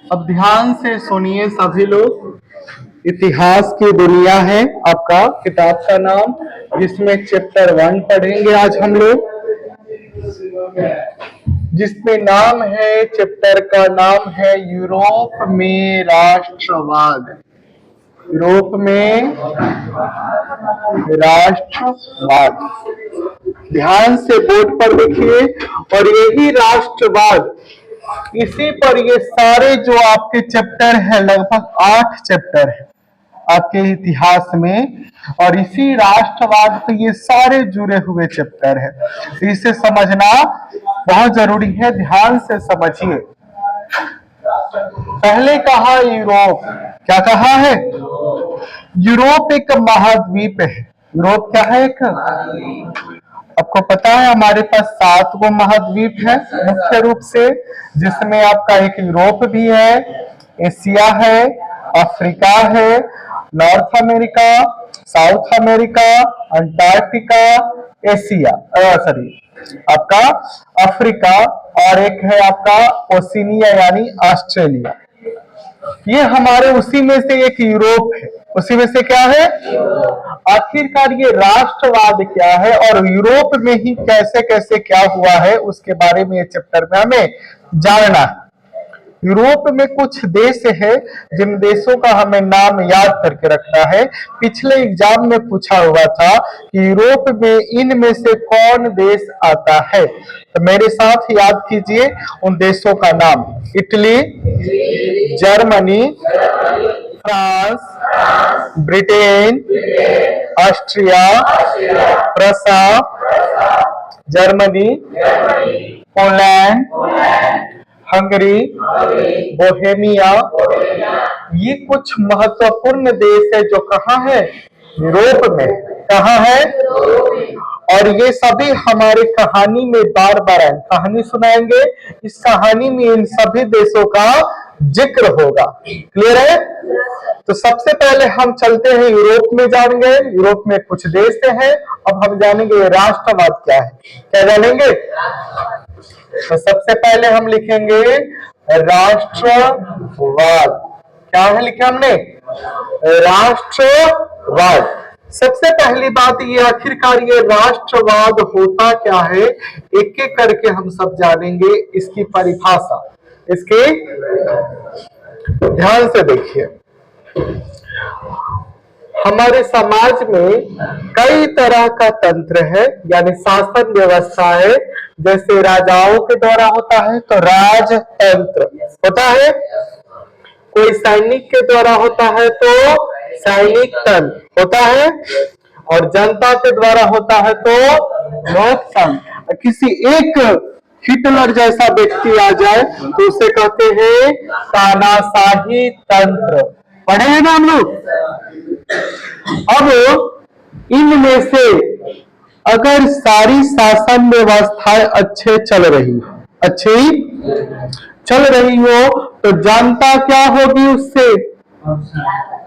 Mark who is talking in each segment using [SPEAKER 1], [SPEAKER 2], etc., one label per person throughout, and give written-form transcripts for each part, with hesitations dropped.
[SPEAKER 1] अब ध्यान से सुनिए सभी लोग। इतिहास की दुनिया है आपका किताब का नाम, जिसमें चैप्टर 1 पढ़ेंगे आज हम लोग, जिसमें नाम है, चैप्टर का नाम है यूरोप में राष्ट्रवाद। यूरोप में राष्ट्रवाद। ध्यान से बोर्ड पर देखिए। और यही राष्ट्रवाद, इसी पर ये सारे जो आपके चैप्टर है, लगभग 8 चैप्टर है आपके इतिहास में, और इसी राष्ट्रवाद पे ये सारे जुड़े हुए चैप्टर है। इसे समझना बहुत जरूरी है, ध्यान से समझिए। पहले कहा यूरोप, क्या कहा है? यूरोप एक महाद्वीप है। यूरोप क्या है? एक, आपको पता है हमारे पास 7 गो महाद्वीप है मुख्य रूप से, जिसमें आपका एक यूरोप भी है, एशिया है, अफ्रीका है, north America, south America, Antarctica, Asia आपका अफ्रीका, और एक है आपका ओशिनिया यानी ऑस्ट्रेलिया। ये हमारे उसी में से एक यूरोप है। उसी में से क्या है? आखिरकार ये राष्ट्रवाद क्या है और यूरोप में ही कैसे कैसे क्या हुआ है, उसके बारे में ये चैप्टर में हमें जानना है। यूरोप में कुछ देश है जिन देशों का हमें नाम याद करके रखना है। पिछले एग्जाम में पूछा हुआ था कि यूरोप में इनमें से कौन देश आता है, तो मेरे साथ याद कीजिए उन देशों का नाम। Italy, Germany, France, Britain, Austria, Prussia, Germany, Poland, Hungary, Bohemia. ये कुछ महत्वपूर्ण देश है जो कहाँ है? यूरोप में। कहाँ है? और ये सभी हमारे कहानी में बार बार आए, कहानी सुनाएंगे। इस कहानी में इन सभी देशों का जिक्र होगा। क्लियर है? तो सबसे पहले हम चलते हैं यूरोप में, जानेंगे यूरोप में कुछ देश हैं। अब हम जानेंगे राष्ट्रवाद क्या है। क्या जानेंगे? तो सबसे पहले हम लिखेंगे राष्ट्रवाद। क्या है लिखा हमने? राष्ट्रवाद। सबसे पहली बात ये, आखिरकार ये राष्ट्रवाद होता क्या है, एक एक करके हम सब जानेंगे इसकी परिभाषा। इसकी ध्यान से देखिए। हमारे समाज में कई तरह का तंत्र है, यानी शासन व्यवस्था है। जैसे राजाओं के द्वारा होता है तो राजतंत्र होता है, कोई सैनिक के द्वारा होता है तो सैनिक तंत्र होता है, और जनता के द्वारा होता है तो लोकतंत्र। किसी एक हिटलर जैसा व्यक्ति आ जाए तो उसे कहते हैं तानाशाही तंत्र। पढ़े हैं ना हम लोग? अब इनमें से अगर सारी शासन व्यवस्थाएं अच्छी चल रही हो तो जनता क्या होगी? उससे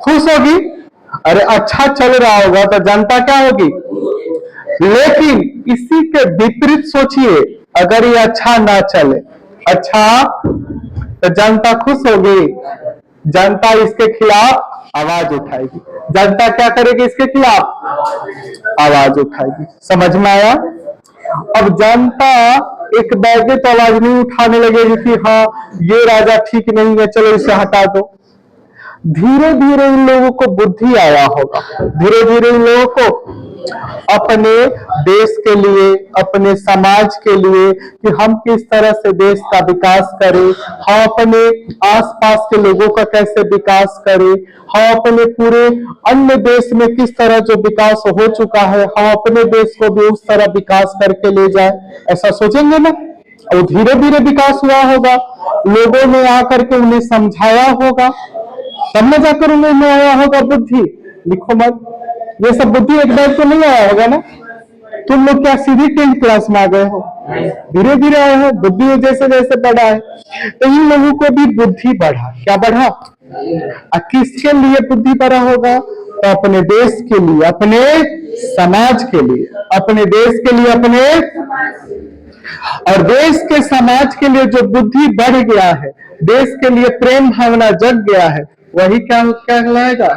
[SPEAKER 1] खुश होगी। अरे अच्छा चल रहा होगा तो जनता क्या होगी? लेकिन इसी के विपरीत सोचिए, अगर ये अच्छा ना चले, अच्छा तो जनता खुश होगी? जनता इसके खिलाफ आवाज उठाएगी। जनता क्या करेगी? इसके खिलाफ आवाज उठाएगी। समझ में आया? अब जनता एक बैठे तो आवाज नहीं उठाने लगेगी कि हाँ ये राजा ठीक नहीं है, चलो इसे हटा दो। धीरे धीरे इन लोगों को बुद्धि आया होगा। धीरे धीरे इन लोगों को अपने देश के लिए, अपने समाज के लिए, कि हम किस तरह से देश का विकास करें, हम अपने आसपास के लोगों का कैसे विकास करें, हम अपने पूरे अन्य देश में किस तरह जो विकास हो चुका है, हम अपने देश को भी उस तरह विकास करके ले जाए, ऐसा सोचेंगे ना। और धीरे धीरे विकास हुआ होगा, लोगों ने आकर के उन्हें समझाया होगा, तब में जाकर उन्हें आया होगा बुद्धि। लिखो मत, ये सब बुद्धि एक बार तो नहीं आया होगा ना। तुम लोग क्या सीधी 10th क्लास में आ गए हो? धीरे धीरे आए हो, बुद्धि जैसे जैसे बढ़ा है। तो इन लोगों को भी बुद्धि बढ़ा। क्या बढ़ा? किसके लिए बुद्धि बढ़ा होगा? तो अपने देश के लिए, अपने समाज के लिए, अपने देश के लिए, अपने और देश के समाज के लिए जो बुद्धि बढ़ गया है, देश के लिए प्रेम भावना जग गया है, वही क्या कहलाएगा?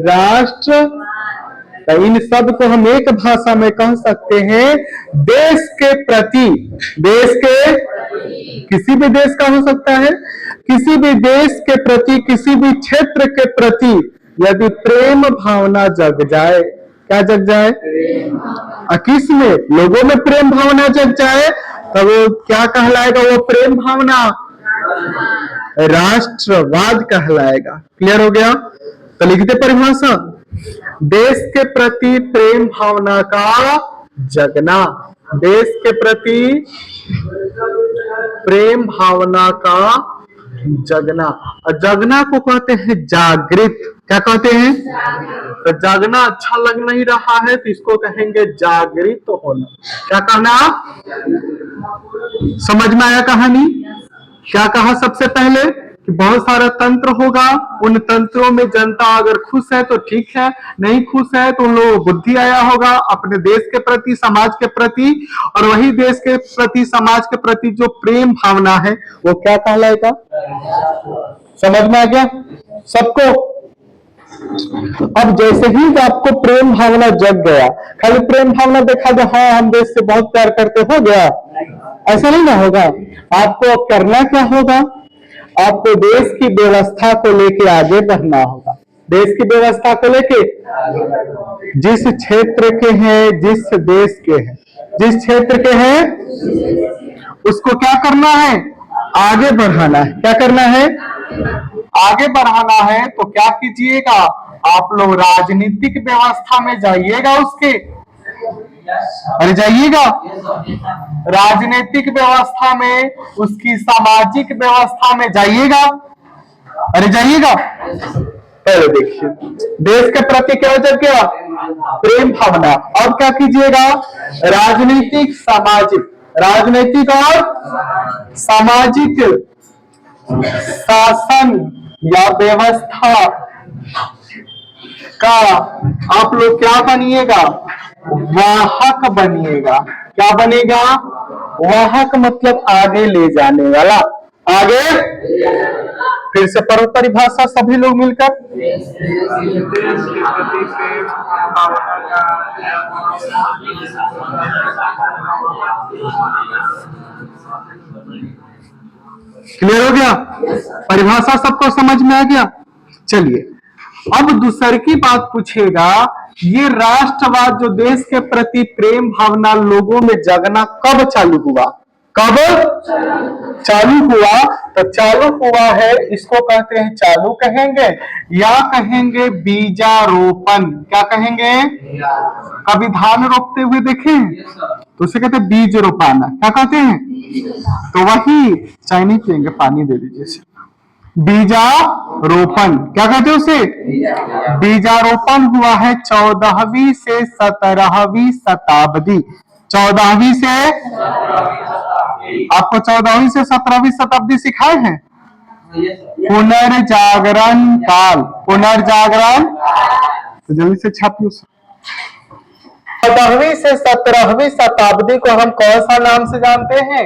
[SPEAKER 1] राष्ट्र। तो इन सब को हम एक भाषा में कह सकते हैं, देश के प्रति, देश के, किसी भी देश का हो सकता है, किसी भी देश के प्रति, किसी भी क्षेत्र के प्रति यदि प्रेम भावना जग जाए, क्या जग जाए? किस में? लोगों में प्रेम भावना जग जाए, तो वो क्या कहलाएगा? वो प्रेम भावना राष्ट्रवाद कहलाएगा। क्लियर हो गया? तो लिखते परिभाषा, देश के प्रति प्रेम भावना का जगना, देश के प्रति प्रेम भावना का जगना। और जगना को कहते हैं जागृत। क्या कहते हैं? तो जागना अच्छा लग नहीं रहा है तो इसको कहेंगे जागृत होना। क्या कहना? समझ में आया कहानी? क्या कहा सबसे पहले कि बहुत सारा तंत्र होगा, उन तंत्रों में जनता अगर खुश है तो ठीक है, नहीं खुश है तो उन लोगों को बुद्धि आया होगा अपने देश के प्रति, समाज के प्रति, और वही देश के प्रति, समाज के प्रति जो प्रेम भावना है वो क्या कहलाएगा? समझ में आ गया सबको? अब जैसे ही आपको प्रेम भावना जग गया, खाली प्रेम भावना देखा जो हाँ हम देश से बहुत प्यार करते, हो गया? ऐसा नहीं ना होगा। आपको करना क्या होगा? आपको देश की व्यवस्था को लेके आगे बढ़ना होगा। देश की व्यवस्था को लेके, जिस क्षेत्र के हैं, जिस देश के हैं, जिस क्षेत्र के हैं, उसको क्या करना है? आगे बढ़ाना है। क्या करना है? आगे बढ़ाना है। तो क्या कीजिएगा? आप लोग राजनीतिक व्यवस्था में जाइएगा उसके। अरे जाइएगा राजनीतिक व्यवस्था में, उसकी सामाजिक व्यवस्था में जाइएगा। अरे जाइएगा। पहले देखिए, देश के प्रति क्या जग गया? प्रेम भावना। अब क्या कीजिएगा? राजनीतिक, सामाजिक, राजनीतिक और सामाजिक शासन या व्यवस्था का आप लोग क्या बनिएगा? वाहक बनिएगा। क्या बनेगा? वाहक मतलब आगे ले जाने वाला। आगे फिर से पढ़ो परिभाषा सभी लोग मिलकर। क्लियर हो गया? परिभाषा सबको समझ में आ गया? चलिए अब दूसरी की बात पूछेगा, ये राष्ट्रवाद जो देश के प्रति प्रेम भावना लोगों में जगना कब चालू हुआ? कब चालू हुआ? तो चालू हुआ है, इसको कहते हैं, चालू कहेंगे या कहेंगे बीजारोपण। क्या कहेंगे? कभी धान रोपते हुए देखे तो उसे कहते हैं बीज रोपाना। क्या कहते हैं? तो वही चाय नहीं पियेंगे, पानी दे दीजिए। बीजारोपण क्या कहते हैं उसे? बीजारोपण हुआ है 14वीं से 17वीं शताब्दी। 14वीं से, आपको 14वीं से 17वीं शताब्दी सिखाए हैं। पुनर्जागरण काल, पुनर्जागरण, तो जल्दी से छापिए। 14वीं से 17वीं शताब्दी को हम कौन सा नाम से जानते हैं?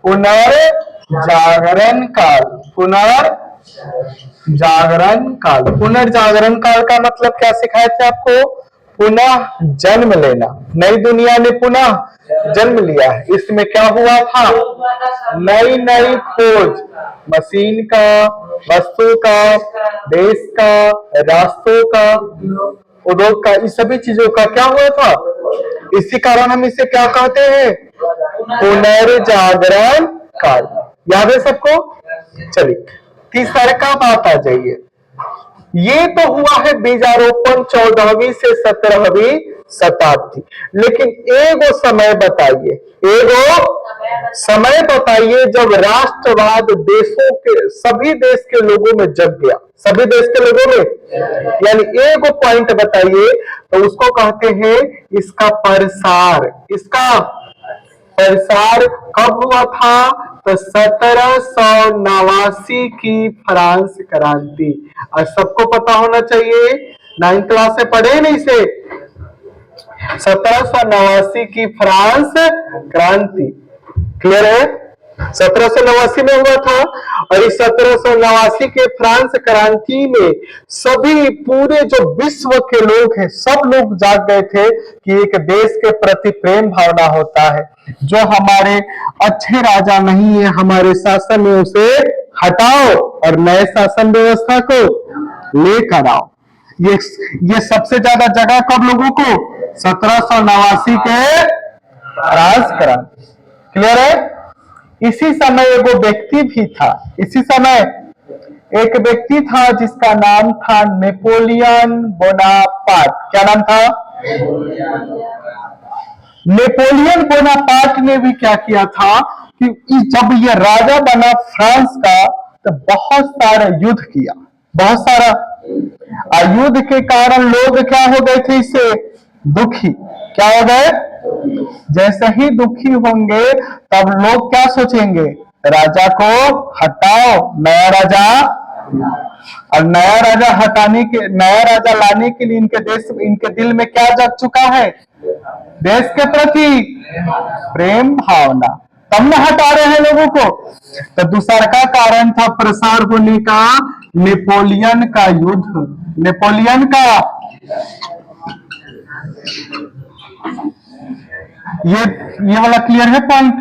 [SPEAKER 1] पुनर्जागरण काल। पुनर्जागरण काल। पुनर्जागरण काल का मतलब क्या सिखाए थे आपको? पुनः जन्म लेना। नई दुनिया ने पुनः जन्म लिया है। इसमें क्या हुआ था? नई नई खोज, मशीन का, वस्तु का, देश का, रास्तों का, उद्योग का, इस सभी चीजों का क्या हुआ था? इसी कारण हम इसे क्या कहते हैं? पुनर्जागरण काल। याद है सबको? चलिए तीसरे का बात आ जाइए। ये तो हुआ है बीजारोपण 14वीं से 17वीं शताब्दी, लेकिन एगो समय बताइए, एगो समय बताइए जब राष्ट्रवाद देशों के, सभी देश के लोगों में जग गया। सभी देश के लोगों में, यानी एगो पॉइंट बताइए तो उसको कहते हैं इसका प्रसार। इसका प्रसार कब हुआ था? तो 1789 की फ्रांस क्रांति। और सबको पता होना चाहिए, 9th क्लास से पढ़े नहीं से, 1789 की फ्रांस क्रांति। क्लियर है? 1789 में हुआ था और इस 1789 के फ्रांस क्रांति में सभी पूरे जो विश्व के लोग हैं सब लोग जाग गए थे कि एक देश के प्रति प्रेम भावना होता है। जो हमारे अच्छे राजा नहीं है हमारे शासन में उसे हटाओ और नए शासन व्यवस्था को लेकर आओ। ये सबसे ज्यादा जगह कब लोगों को 1789 के फ्रांस क्रांति। क्लियर है? इसी समय वो व्यक्ति भी था, इसी समय एक व्यक्ति था जिसका नाम था नेपोलियन बोनापार्ट। क्या नाम था? नेपोलियन बोनापार्ट ने भी क्या किया था कि जब ये राजा बना फ्रांस का तो बहुत सारा युद्ध किया, बहुत सारा। युद्ध के कारण लोग क्या हो गए थे? इससे दुखी। क्या हो गए? जैसे ही दुखी होंगे तब लोग क्या सोचेंगे? राजा को हटाओ, नया राजा। और नया राजा हटाने के, नया राजा लाने के लिए इनके दिल में क्या जग चुका है? देश के प्रति प्रेम भावना, तब न हटा रहे हैं लोगों को। तो दूसरा का कारण था प्रसार होने का नेपोलियन का युद्ध। नेपोलियन का ये वाला क्लियर है पॉइंट?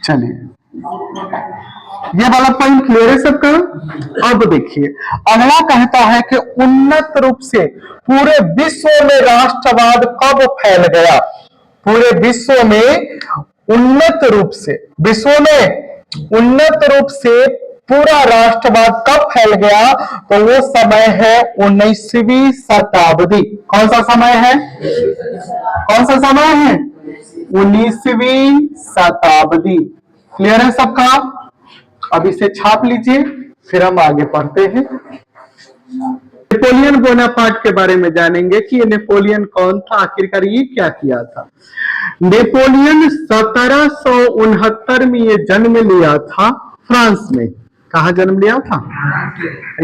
[SPEAKER 1] चलिए, ये वाला पॉइंट क्लियर है सबका? अब देखिए अगला कहता है कि उन्नत रूप से पूरे विश्व में राष्ट्रवाद कब फैल गया? पूरे विश्व में उन्नत रूप से, विश्व में उन्नत रूप से पूरा राष्ट्रवाद कब फैल गया? तो वो समय है 19वीं शताब्दी। कौन सा समय है? कौन सा समय है? 19वीं शताब्दी। क्लियर है सबका? अब इसे छाप लीजिए, फिर हम आगे पढ़ते हैं। नेपोलियन बोनापार्ट के बारे में जानेंगे कि ये नेपोलियन कौन था, आखिरकार ये क्या किया था। नेपोलियन 1769 में ये जन्म लिया था फ्रांस में। कहा जन्म लिया था?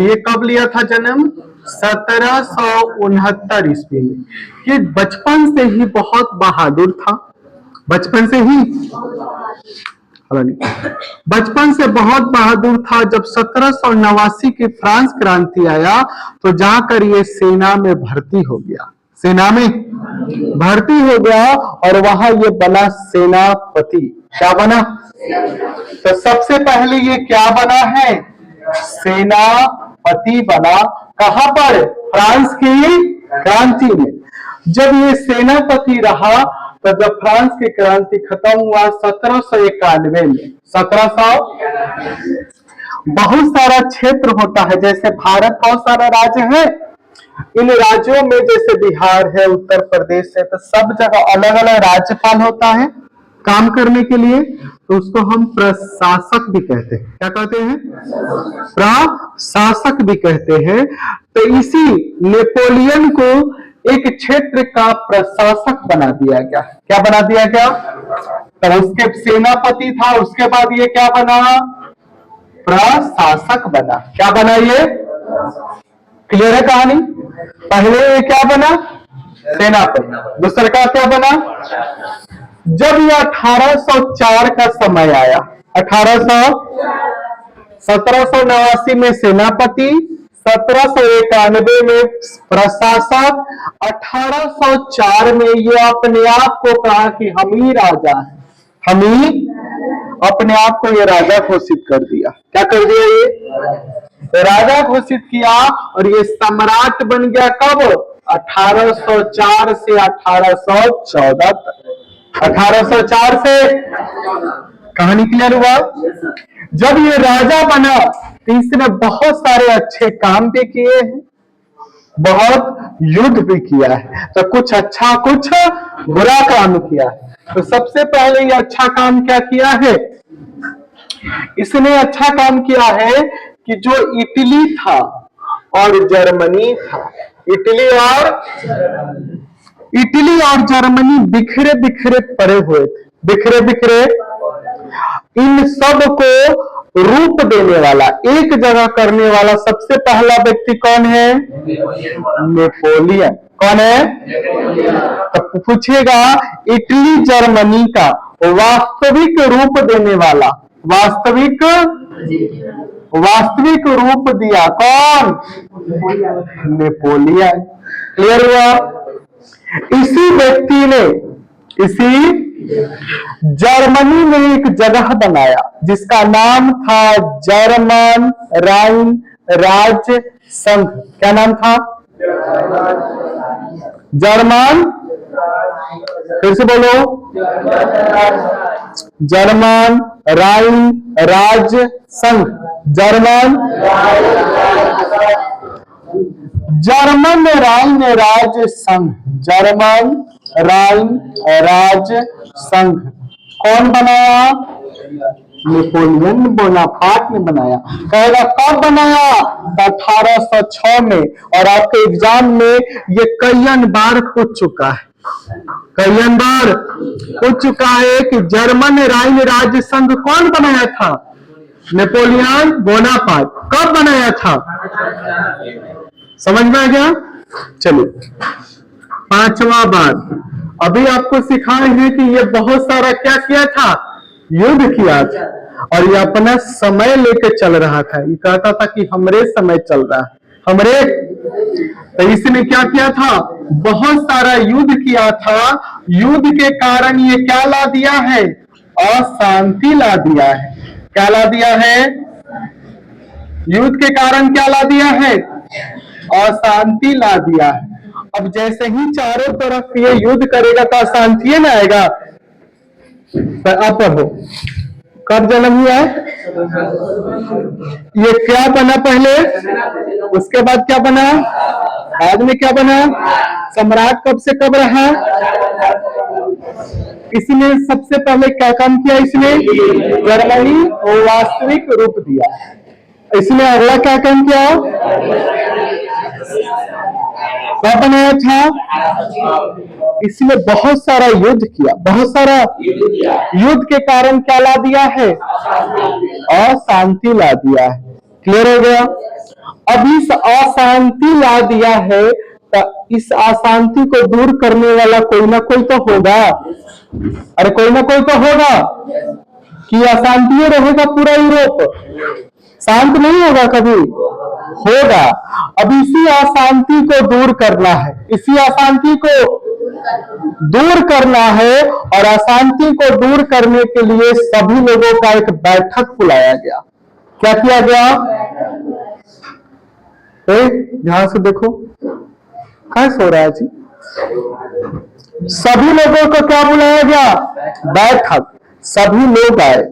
[SPEAKER 1] ये कब लिया था जन्म? 1769 ईस्वी में। ये बचपन से ही बहुत बहादुर था, बचपन से ही, बचपन से बहुत बहादुर था। जब 1789 की फ्रांस क्रांति आया तो जाकर ये सेना में भर्ती हो गया, सेना में भर्ती हो गया और वहां ये बना सेनापति। क्या बना? तो सबसे पहले ये क्या बना है? सेनापति बना। कहां पर? फ्रांस की क्रांति में। जब ये सेनापति रहा तो जब फ्रांस की क्रांति खत्म हुआ 1791 में, 1700, बहुत सारा क्षेत्र होता है, जैसे भारत बहुत सारा राज्य है, इन राज्यों में जैसे बिहार है, उत्तर प्रदेश है, तो सब जगह अलग अलग राज्यपाल होता है काम करने के लिए, तो उसको हम प्रशासक भी कहते हैं। क्या कहते हैं? प्रशासक भी कहते हैं। तो इसी नेपोलियन को एक क्षेत्र का प्रशासक बना दिया गया। क्या बना दिया गया? तो उसके सेनापति था, उसके बाद ये क्या बना? प्रशासक बना। क्या बना ये? क्लियर है कहानी? पहले ये क्या बना? सेनापति। दूसरा का क्या बना? जब ये 1804 का समय आया, 1789 में सेनापति, 1791 में प्रशासक, 1804 में ये अपने आप को कहा कि हम ही राजा हैं, हम ही अपने आप को ये राजा घोषित कर दिया। क्या कर दिया? ये राजा घोषित किया और ये सम्राट बन गया। कब? 1804 से 1814 तक। 1804 से कहानी क्लियर हुआ? जब ये राजा बना तो इसने बहुत सारे अच्छे काम भी किए हैं, बहुत युद्ध भी किया है, तो कुछ अच्छा कुछ बुरा काम किया है। तो सबसे पहले ये अच्छा काम क्या किया है? इसने अच्छा काम किया है कि जो इटली था और जर्मनी था, इटली और जर्मनी बिखरे बिखरे पड़े हुए थे, बिखरे बिखरे इन सब को रूप देने वाला, एक जगह करने वाला सबसे पहला व्यक्ति कौन है? नेपोलियन। कौन है? तो पूछेगा इटली जर्मनी का वास्तविक रूप देने वाला, वास्तविक रूप दिया कौन? नेपोलियन। क्लियर हुआ? इसी व्यक्ति ने जर्मनी में एक जगह बनाया जिसका नाम था जर्मन राइन राज्य संघ। क्या नाम था? जर्मन, फिर से बोलो, जर्मन राइन राज्य संघ। जर्मन राइन राज्य संघ, जर्मन राइन राज्य संघ कौन बनाया? नेपोलियन बोनापार्ट ने बनाया। कहेगा कब बनाया? 1806 में। और आपके एग्जाम में ये कई बार पूछ चुका है, कई बार पूछ चुका है कि जर्मन राइन राज्य संघ कौन बनाया था? Napoleon Bonaparte. कब बनाया था? समझ में आ गया? चलिए पांचवा बात, अभी आपको सिखाए हैं कि ये बहुत सारा क्या किया था? युद्ध किया था। और ये अपना समय लेके चल रहा था। ये कहता था कि हमरे समय चल रहा है, हमरे। तो इसने क्या किया था? बहुत सारा युद्ध किया था। युद्ध के कारण ये क्या ला दिया है? अशांति ला दिया है। क्या ला दिया है? युद्ध के कारण क्या ला दिया है? अशांति ला दिया है। अब जैसे ही चारों तरफ ये युद्ध करेगा तो अशांति ना आएगा। अब पढ़ो, कब जन्म हुआ? ये क्या बना पहले, उसके बाद क्या बना, बाद में क्या बना? सम्राट कब से कब रहा? इसने सबसे पहले क्या काम किया? इसने जर्मनी को वास्तविक रूप दिया। इसने अगला क्या काम किया? क्या बनाया था? इसने बहुत सारा युद्ध किया, बहुत सारा युद्ध के कारण क्या ला दिया है? अशांति ला दिया है। क्लियर हो गया? अब इस अशांति ला दिया है तो इस अशांति को दूर करने वाला कोई ना कोई तो होगा। अरे कोई ना कोई तो होगा कि अशांति रहेगा पूरा यूरोप, शांत नहीं होगा कभी, होगा। अब इसी अशांति को दूर करना है, इसी अशांति को दूर करना है। और अशांति को दूर करने के लिए सभी लोगों का एक बैठक बुलाया गया। क्या किया गया? ध्यान से देखो, कहाँ सो रहा है जी? सभी लोगों को क्या बुलाया गया? बैठक। सभी लोग आए।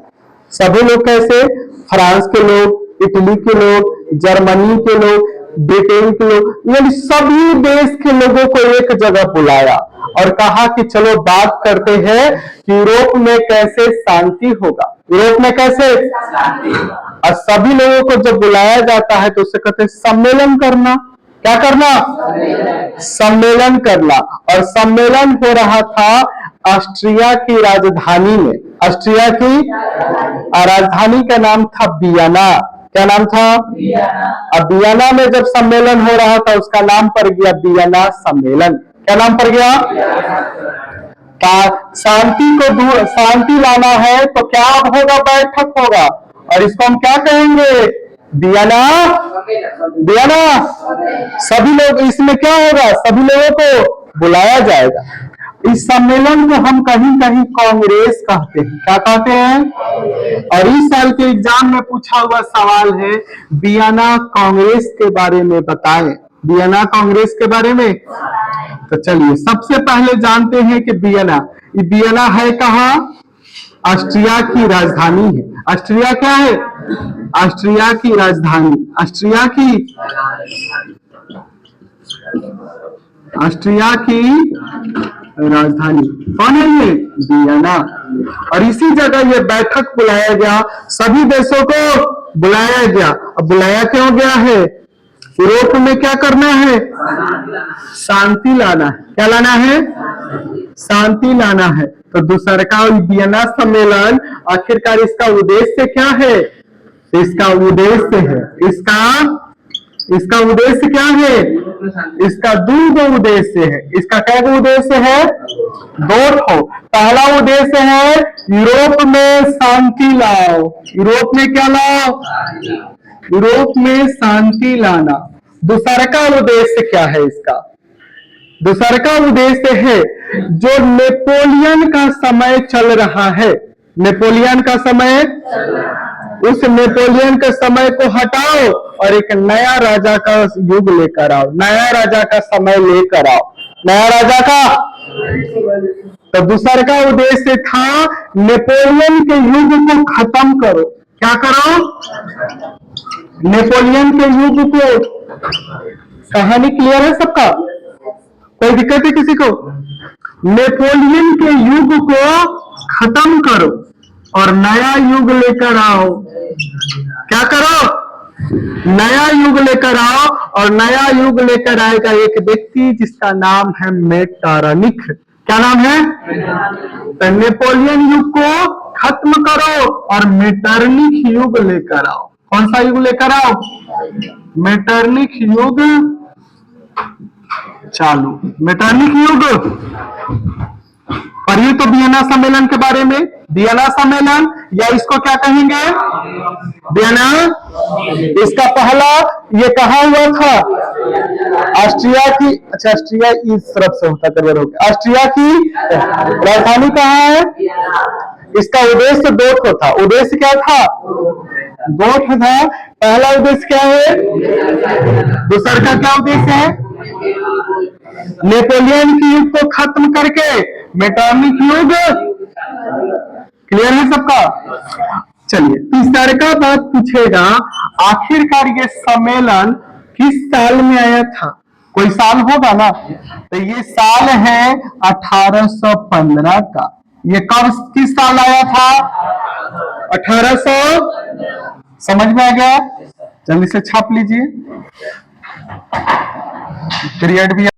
[SPEAKER 1] सभी लोग कैसे? फ्रांस के लोग, इटली के लोग, जर्मनी के लोग, ब्रिटेन के लोग, यानी सभी देश के लोगों को एक जगह बुलाया और कहा कि चलो बात करते हैं कि यूरोप में कैसे शांति होगा, यूरोप में कैसे शांति। और सभी लोगों को जब बुलाया जाता है तो उसे कहते हैं सम्मेलन करना। क्या करना? सम्मेलन करना। और सम्मेलन हो रहा था ऑस्ट्रिया की राजधानी में। ऑस्ट्रिया की राजधानी का नाम था वियना। क्या नाम था? अब वियना में जब सम्मेलन हो रहा था उसका नाम पड़ गया वियना सम्मेलन। क्या नाम पड़ गया? शांति को दूर, शांति लाना है तो क्या होगा? बैठक होगा। और इसको हम क्या कहेंगे? Vienna, Vienna. सभी लोग, इसमें क्या होगा? सभी लोगों को बुलाया जाएगा। इस सम्मेलन को हम कहीं कहीं कांग्रेस कहते हैं। क्या कहते हैं? और इस साल के एग्जाम में पूछा हुआ सवाल है वियना कांग्रेस के बारे में बताएं। वियना कांग्रेस के बारे में। तो चलिए सबसे पहले जानते हैं कि वियना है कहाँ? ऑस्ट्रिया की राजधानी है। ऑस्ट्रिया क्या है? ऑस्ट्रिया की राजधानी। ऑस्ट्रिया की राजधानी कौन है? ये वियना। और इसी जगह ये बैठक बुलाया गया, सभी देशों को बुलाया गया। अब बुलाया क्यों गया है? यूरोप में क्या करना है? शांति लाना है। क्या लाना है? शांति लाना है। तो दूसरा का वियना सम्मेलन आखिरकार इसका उद्देश्य क्या है? इसका उद्देश्य है, इसका उद्देश्य क्या है? इसका दो उद्देश्य है। इसका क्या उद्देश्य है? दो। पहला उद्देश्य है यूरोप में शांति लाओ। यूरोप में क्या लाओ? यूरोप में शांति लाना। दूसरा का उद्देश्य क्या है? इसका दूसरा का उद्देश्य है जो नेपोलियन का समय चल रहा है, नेपोलियन का समय, उस नेपोलियन के समय को हटाओ और एक नया राजा का युग लेकर आओ, नया राजा का समय लेकर आओ, नया राजा का। तो दूसरा का उद्देश्य था नेपोलियन के युग को खत्म करो। क्या करो? नेपोलियन के युग को। कहानी क्लियर है सबका? कोई दिक्कत है किसी को? नेपोलियन के युग को खत्म करो और नया युग लेकर आओ। क्या करो? नया युग लेकर आओ। और नया युग लेकर आएगा एक व्यक्ति जिसका नाम है मेटरनिख। क्या नाम है? तो नेपोलियन युग को खत्म करो और मेटरनिख युग लेकर आओ। कौन सा युग लेकर आओ? मेटरनिख युग चालू। मेटरनिख युग। और ये तो वियना सम्मेलन के बारे में। वियना सम्मेलन या इसको क्या कहेंगे? वियना। इसका पहला ये कहा हुआ था? ऑस्ट्रिया की, अच्छा ऑस्ट्रिया इस तरफ से होता कवर हो गया। ऑस्ट्रिया की राजधानी कहाँ है? इसका उद्देश्य दो था। उद्देश्य क्या था? दो था। पहला उद्देश्य क्या है? दूसरा का क्या उद्देश्य है? नेपोलियन की युग को खत्म करके मेटरनिख युग। क्लियर है सबका? चलिए तीसरा का बात पूछेगा, आखिरकार ये सम्मेलन किस साल में आया था? कोई साल होगा ना? तो ये साल है 1815 का। ये कब, किस साल आया था? 1800। समझ में आ गया? जल्दी से छाप लीजिए। पीरियड भी